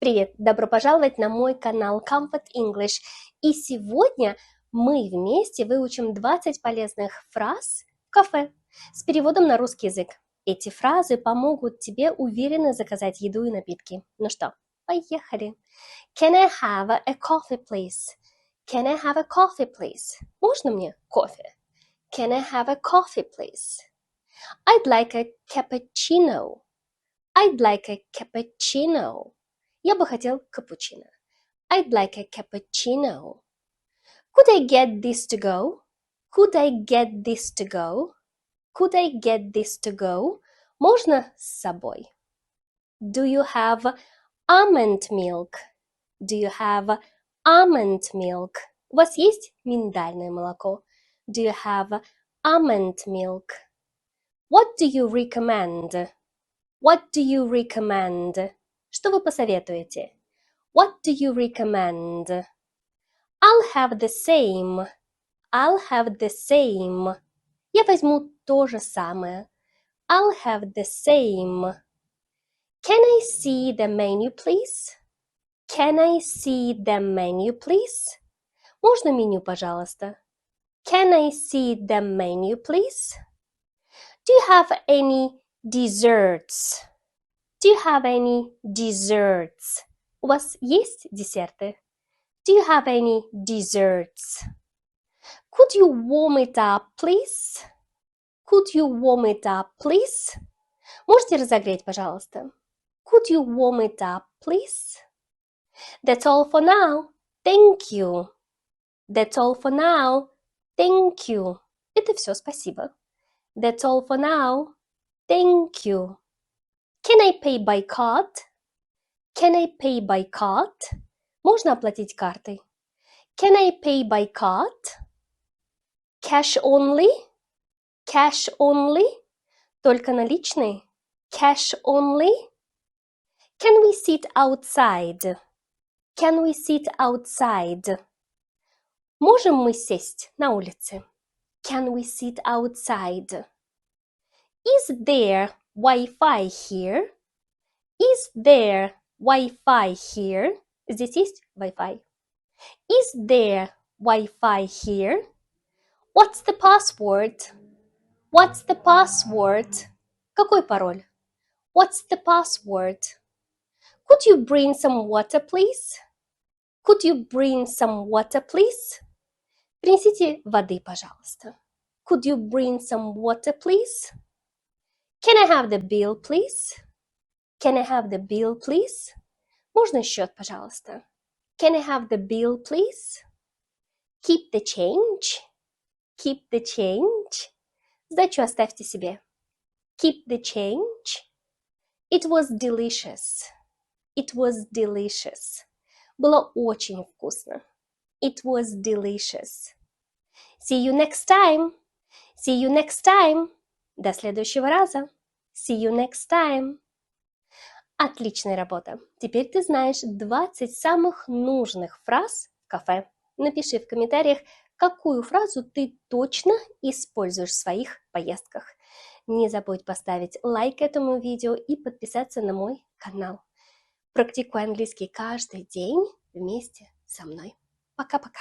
Привет! Добро пожаловать на мой канал Comfort English. И сегодня мы вместе выучим 20 полезных фраз в кафе с переводом на русский язык. Эти фразы помогут тебе уверенно заказать еду и напитки. Ну что, поехали! Can I have a coffee, please? Can I have a coffee, please? Можно мне кофе? Can I have a coffee, please? I'd like a cappuccino. I'd like a cappuccino. Я бы хотел капучино. I'd like a cappuccino. Could I get this to go? Could I get this to go? Could I get this to go? Можно с собой. Do you have almond milk? Do you have almond milk? У вас есть миндальное молоко? Do you have almond milk? What do you recommend? What do you recommend? Что вы посоветуете? What do you recommend? I'll have the same. I'll have the same. Я возьму то же самое. I'll have the same. Can I see the menu, please? Can I see the menu, please? Можно меню, пожалуйста? Can I see the menu, please? Do you have any desserts? Do you have any desserts? У вас есть десерты? Do you have any desserts? Could you warm it up, please? Could you warm it up, please? Можете разогреть, пожалуйста? Could you warm it up, please? That's all for now. Thank you. That's all for now. Thank you. Это все, спасибо. That's all for now. Thank you. Can I pay by card? Can I pay by card? Можно оплатить картой? Can I pay by card? Cash only? Cash only? Только наличные? Cash only? Can we sit outside? Can we sit outside? Можем мы сесть на улице? Can we sit outside? Is there Wi-Fi here? Is there Wi-Fi here? Здесь есть Wi-Fi. Is there Wi-Fi here? What's the password? What's the password? Какой пароль? What's the password? Could you bring some water, please? Could you bring some water, please? Принесите воды, пожалуйста. Could you bring some water, please? Can I have the bill, please? Can I have the bill, please? Можно счет, пожалуйста? Can I have the bill, please? Keep the change. Keep the change. Сдачу оставьте себе. Keep the change. It was delicious. It was delicious. Было очень вкусно. It was delicious. See you next time. See you next time. До следующего раза. See you next time. Отличная работа. Теперь ты знаешь 20 самых нужных фраз в кафе. Напиши в комментариях, какую фразу ты точно используешь в своих поездках. Не забудь поставить лайк этому видео и подписаться на мой канал. Практикуй английский каждый день вместе со мной. Пока-пока.